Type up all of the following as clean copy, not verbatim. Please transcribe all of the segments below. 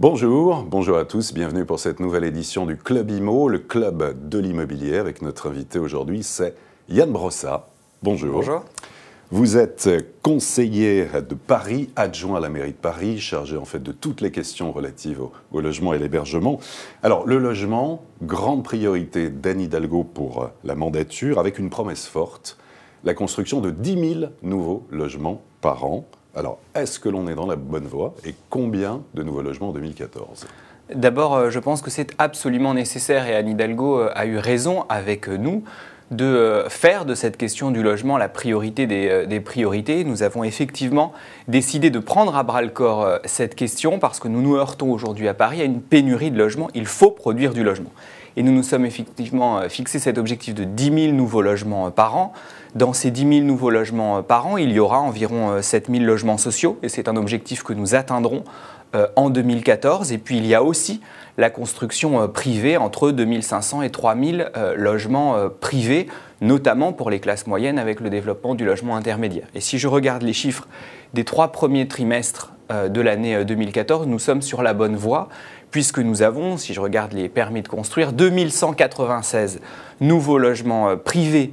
Bonjour à tous, bienvenue pour cette nouvelle édition du Club IMO, le club de l'immobilier, avec notre invité aujourd'hui, c'est Yann Brossat. Bonjour. Bonjour. Vous êtes conseiller de Paris, adjoint à la mairie de Paris, chargé en fait de toutes les questions relatives au logement et l'hébergement. Alors le logement, grande priorité d'Anne Hidalgo pour la mandature, avec une promesse forte, la construction de 10 000 nouveaux logements par an. Alors, est-ce que l'on est dans la bonne voie et combien de nouveaux logements en 2014 ? D'abord, je pense que c'est absolument nécessaire et Anne Hidalgo a eu raison avec nous de faire de cette question du logement la priorité des priorités. Nous avons effectivement décidé de prendre à bras-le-corps cette question parce que nous nous heurtons aujourd'hui à Paris à une pénurie de logements. Il faut produire du logement. Et nous nous sommes effectivement fixé cet objectif de 10 000 nouveaux logements par an. Dans ces 10 000 nouveaux logements par an, il y aura environ 7 000 logements sociaux et c'est un objectif que nous atteindrons en 2014. Et puis il y a aussi la construction privée entre 2 500 et 3 000 logements privés, notamment pour les classes moyennes avec le développement du logement intermédiaire. Et si je regarde les chiffres des 3 premiers trimestres de l'année 2014, nous sommes sur la bonne voie, puisque nous avons, si je regarde les permis de construire, 2196 nouveaux logements privés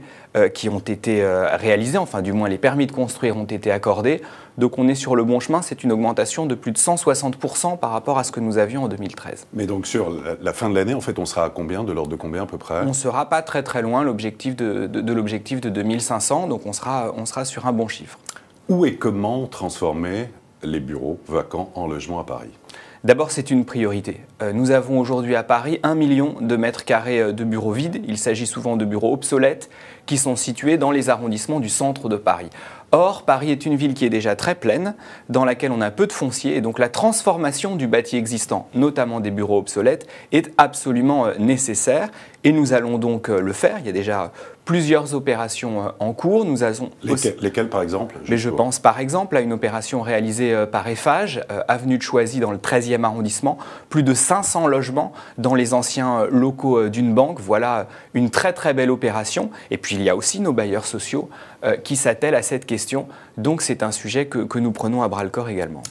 qui ont été réalisés, enfin du moins les permis de construire ont été accordés. Donc on est sur le bon chemin, c'est une augmentation de plus de 160% par rapport à ce que nous avions en 2013. Mais donc sur la fin de l'année, en fait, on sera à combien, de l'ordre de combien à peu près ? On ne sera pas très loin l'objectif de l'objectif de 2500, donc on sera sur un bon chiffre. Où et comment transformer les bureaux vacants en logements à Paris ? D'abord, c'est une priorité. Nous avons aujourd'hui à Paris 1 million de mètres carrés de bureaux vides. Il s'agit souvent de bureaux obsolètes qui sont situés dans les arrondissements du centre de Paris. Or, Paris est une ville qui est déjà très pleine, dans laquelle on a peu de foncier, et donc la transformation du bâti existant, notamment des bureaux obsolètes, est absolument nécessaire. Et nous allons donc le faire. Il y a déjà plusieurs opérations en cours. Nous avons lesquelles par exemple ? Mais je pense par exemple à une opération réalisée par Eiffage, avenue de Choisy dans le 13e arrondissement, plus de 500 logements dans les anciens locaux d'une banque. Voilà une très belle opération. Et puis il y a aussi nos bailleurs sociaux qui s'attellent à cette question. Donc c'est un sujet que nous prenons à bras-le-corps également.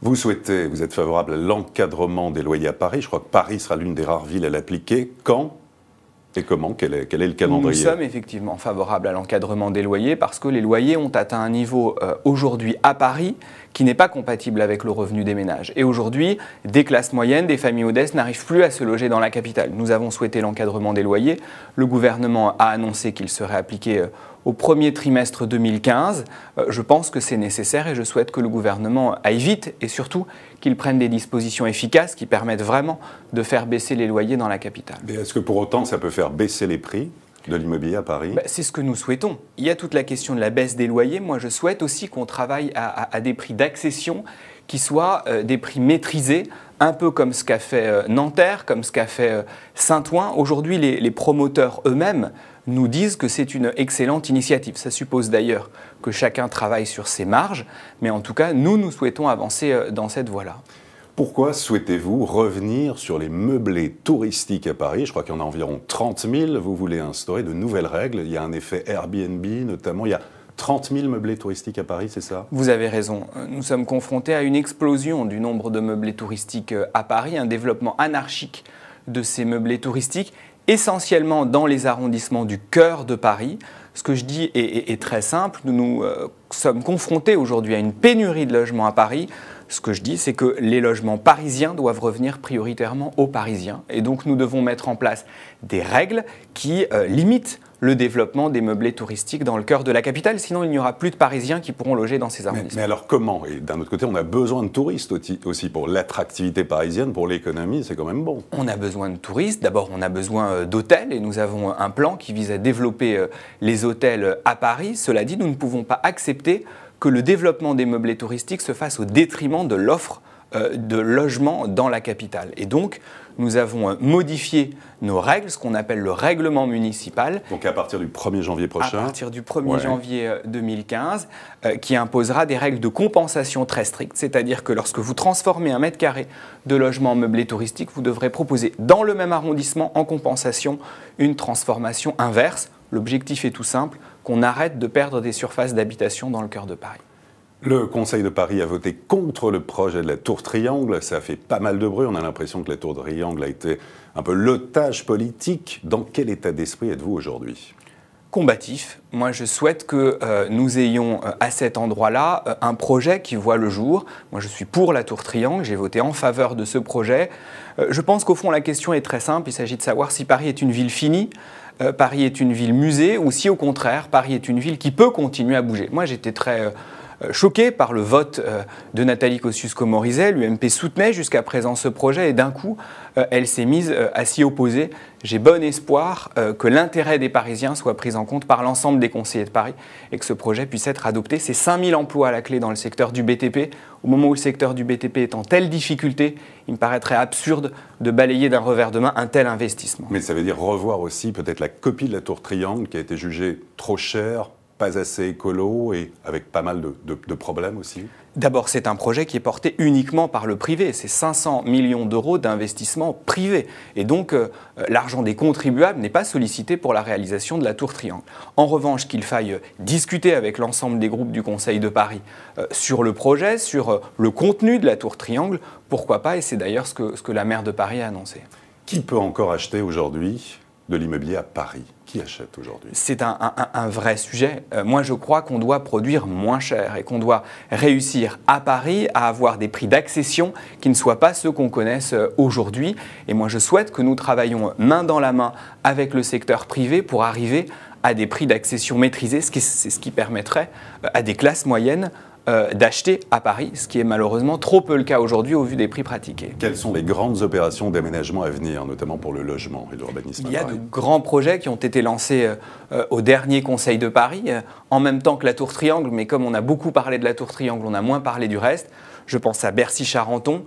Vous êtes favorable à l'encadrement des loyers à Paris. Je crois que Paris sera l'une des rares villes à l'appliquer. Quand ? Et comment ? Quel est le calendrier ? Nous sommes effectivement favorables à l'encadrement des loyers parce que les loyers ont atteint un niveau aujourd'hui à Paris qui n'est pas compatible avec le revenu des ménages. Et aujourd'hui, des classes moyennes, des familles modestes n'arrivent plus à se loger dans la capitale. Nous avons souhaité l'encadrement des loyers. Le gouvernement a annoncé qu'il serait appliqué au premier trimestre 2015. Je pense que c'est nécessaire et je souhaite que le gouvernement aille vite et surtout qu'il prenne des dispositions efficaces qui permettent vraiment de faire baisser les loyers dans la capitale. Mais est-ce que pour autant ça peut faire baisser les prix de l'immobilier à Paris ? C'est ce que nous souhaitons. Il y a toute la question de la baisse des loyers. Moi, je souhaite aussi qu'on travaille à des prix d'accession qui soient des prix maîtrisés, un peu comme ce qu'a fait Nanterre, comme ce qu'a fait Saint-Ouen. Aujourd'hui, les promoteurs eux-mêmes nous disent que c'est une excellente initiative. Ça suppose d'ailleurs que chacun travaille sur ses marges, mais en tout cas, nous souhaitons avancer dans cette voie-là. Pourquoi souhaitez-vous revenir sur les meublés touristiques à Paris ? Je crois qu'il y en a environ 30 000. Vous voulez instaurer de nouvelles règles. Il y a un effet Airbnb notamment. Il y a 30 000 meublés touristiques à Paris, c'est ça ? Vous avez raison. Nous sommes confrontés à une explosion du nombre de meublés touristiques à Paris, un développement anarchique de ces meublés touristiques, essentiellement dans les arrondissements du cœur de Paris. Ce que je dis est très simple. Nous sommes confrontés aujourd'hui à une pénurie de logements à Paris. Ce que je dis, c'est que les logements parisiens doivent revenir prioritairement aux Parisiens. Et donc, nous devons mettre en place des règles qui limitent le développement des meublés touristiques dans le cœur de la capitale. Sinon, il n'y aura plus de Parisiens qui pourront loger dans ces arrondissements. Mais alors comment ? Et d'un autre côté, on a besoin de touristes aussi pour l'attractivité parisienne, pour l'économie, c'est quand même bon. On a besoin de touristes. D'abord, on a besoin d'hôtels et nous avons un plan qui vise à développer les hôtels à Paris. Cela dit, nous ne pouvons pas accepter que le développement des meublés touristiques se fasse au détriment de l'offre de logements dans la capitale. Et donc, nous avons modifié nos règles, ce qu'on appelle le règlement municipal. Donc à partir du 1er janvier prochain ? À partir du 1er janvier 2015, qui imposera des règles de compensation très strictes. C'est-à-dire que lorsque vous transformez un mètre carré de logement en meublé touristique, vous devrez proposer dans le même arrondissement, en compensation, une transformation inverse. L'objectif est tout simple, qu'on arrête de perdre des surfaces d'habitation dans le cœur de Paris. Le Conseil de Paris a voté contre le projet de la Tour Triangle. Ça a fait pas mal de bruit. On a l'impression que la Tour Triangle a été un peu l'otage politique. Dans quel état d'esprit êtes-vous aujourd'hui ? Combatif. Moi, je souhaite que nous ayons à cet endroit-là un projet qui voit le jour. Moi, je suis pour la Tour Triangle. J'ai voté en faveur de ce projet. Je pense qu'au fond, la question est très simple. Il s'agit de savoir si Paris est une ville finie, Paris est une ville musée, ou si au contraire, Paris est une ville qui peut continuer à bouger. Moi, j'étais très choqué par le vote de Nathalie Kosciusko-Morizet. L'UMP soutenait jusqu'à présent ce projet et d'un coup, elle s'est mise à s'y opposer. J'ai bon espoir que l'intérêt des Parisiens soit pris en compte par l'ensemble des conseillers de Paris et que ce projet puisse être adopté. C'est 5000 emplois à la clé dans le secteur du BTP. Au moment où le secteur du BTP est en telle difficulté, il me paraîtrait absurde de balayer d'un revers de main un tel investissement. Mais ça veut dire revoir aussi peut-être la copie de la Tour Triangle qui a été jugée trop chère, pas assez écolo et avec pas mal de problèmes aussi. D'abord, c'est un projet qui est porté uniquement par le privé. C'est 500 millions d'euros d'investissement privé. Et donc, l'argent des contribuables n'est pas sollicité pour la réalisation de la Tour Triangle. En revanche, qu'il faille discuter avec l'ensemble des groupes du Conseil de Paris sur le projet, sur le contenu de la Tour Triangle, pourquoi pas ? Et c'est d'ailleurs ce que la maire de Paris a annoncé. Qui peut encore acheter aujourd'hui de l'immobilier à Paris ? Qui achète aujourd'hui ? C'est un vrai sujet. Moi, je crois qu'on doit produire moins cher et qu'on doit réussir à Paris à avoir des prix d'accession qui ne soient pas ceux qu'on connaisse aujourd'hui. Et moi, je souhaite que nous travaillions main dans la main avec le secteur privé pour arriver à des prix d'accession maîtrisés, c'est ce qui permettrait à des classes moyennes d'acheter à Paris, ce qui est malheureusement trop peu le cas aujourd'hui au vu des prix pratiqués. Quelles sont les grandes opérations d'aménagement à venir, notamment pour le logement et l'urbanisme à Paris ? Il y a de grands projets qui ont été lancés au dernier Conseil de Paris, en même temps que la Tour Triangle, mais comme on a beaucoup parlé de la Tour Triangle, on a moins parlé du reste. Je pense à Bercy-Charenton,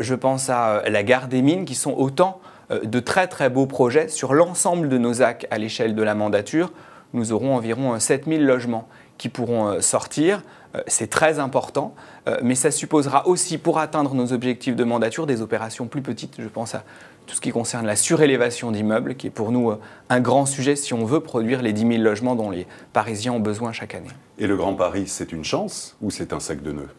je pense à la Gare des Mines, qui sont autant de très très beaux projets sur l'ensemble de nos axes à l'échelle de la mandature. Nous aurons environ 7000 logements qui pourront sortir. C'est très important, mais ça supposera aussi, pour atteindre nos objectifs de mandature, des opérations plus petites. Je pense à tout ce qui concerne la surélévation d'immeubles, qui est pour nous un grand sujet si on veut produire les 10 000 logements dont les Parisiens ont besoin chaque année. Et le Grand Paris, c'est une chance ou c'est un sac de nœuds ?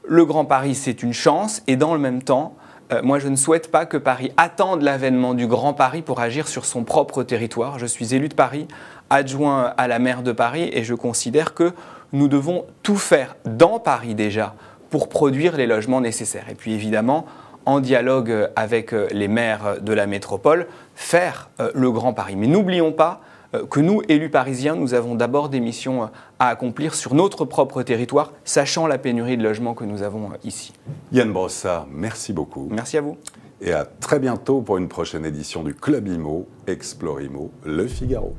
Le Grand Paris, c'est une chance, et dans le même temps, moi, je ne souhaite pas que Paris attende l'avènement du Grand Paris pour agir sur son propre territoire. Je suis élu de Paris, adjoint à la maire de Paris, et je considère que nous devons tout faire dans Paris déjà pour produire les logements nécessaires. Et puis évidemment, en dialogue avec les maires de la métropole, faire le Grand Paris. Mais n'oublions pas que nous, élus parisiens, nous avons d'abord des missions à accomplir sur notre propre territoire, sachant la pénurie de logements que nous avons ici. Yann Brossard, merci beaucoup. Merci à vous. Et à très bientôt pour une prochaine édition du Club Imo, Explore Imo, Le Figaro.